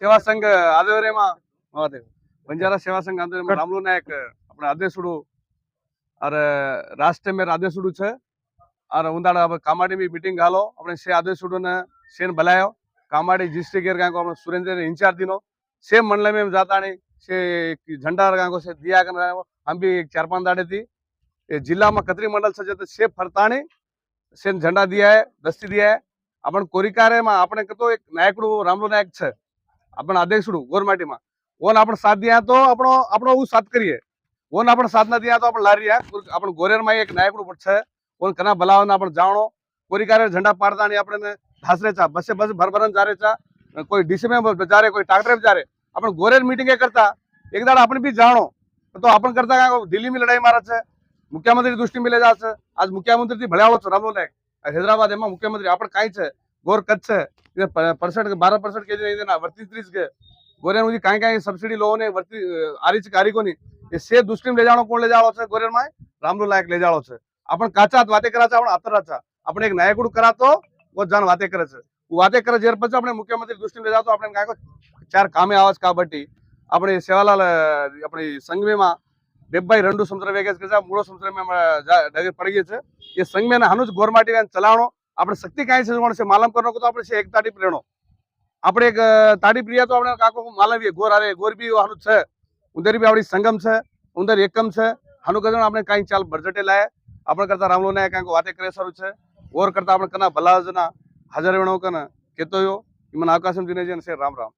सेवा संघ आदिवारीમાં बंजारा सेवा संघ आदिवारीમાં रामलू नायक अपने अध्यक्षुडू और राष्ट्र में अध्यक्षुडू छे और उंदाड़ा कामाड़ी में मीटिंग हालो अपने से अध्यक्षुडू ने सेन बुलायो कामाड़ी डिस्ट्रिक्ट एरिया को अपने सुरेंद्र इंचार्ज दिनो सेम मंडल में जाता नहीं से झंडा गांको से दिया कर हम भी 4-5 दाड़े थी जिला में कतरी मंडल सजे तो से फरताणी से झंडा दिया है दस्ती दिया है अपन कोरिकारे में अपने तो एक नायकड़ू रामलू नायक छे अपन अध्यक्षड़ू गोरमाटी में ओन अपन साथ दिया तो अपनो अपनो वो साथ करिए ओन अपन साथ ना दिया तो अपन लारी है अपन गोरेर में एक नायकड़ू छे ओन कना बलाव ना अपन जावणो कोरिकारे झंडा पाड़ता नहीं अपने धासरे चा बस बस भरभरन जा रे चा कोई डीसी में जा रे कोई ट्रैक्टर में जा रे अपन गोरेर मीटिंग करता एक दाड़ा अपन भी जाणो तो अपन करता दिल्ली में लड़ाई मारा छे मुख्यमंत्री दृष्टि में ले जा छे आज मुख्यमंत्री थी भळ्यावो छे रामलू नायक हैदराबाद एम मुख्यमंत्री अपन काई छे गोर कच्छ छे परसेंट 12% के नहीं देना वर्ती 30 के गोरेर मुझे काई सब्सिडी लो ने वर्ती आरीच कारीको नी ये से दृष्टि में ले जाणो कोण ले जाळो छे गोरेर में रामलू नायक ले जाळो छे अपन काचा वाते करा छे अपन आतराचा अपन एक नायकड़ू करातो वो जान वाते करे छे वाते करे जेर પછી આપણે મુખ્યમંત્રી દૃષ્ટિ में ले जातो આપણે કાકો ચાર કામે આવાજ કાબట్టి આપણે સેવાલાલ આપણી સંઘમેમાં 72 समुद्र वेगेज के मूळो समुद्र में डगर पड़ गए छे ये संघ में हनुज गोरमाटी में चलावणो આપણે શક્તિ કાઈ છે કોણ છે માલમ કરનો તો આપણે છે એક તાડી પ્રેણો આપણે એક તાડી પ્રિયા તો આપણે કાકો માલવીએ गोर आरे गोर भी हनु છે उधर भी આપણી संगम છે उधर एकम છે हनु गजण આપણે કાઈ ચાल बजटे लाए આપણે करता रामलू नायक કાકો वाते करे सरू છે और करता આપણે कना भला जना हाजर वेणो कना केतो यो मन आकाशम दिने जन से राम राम।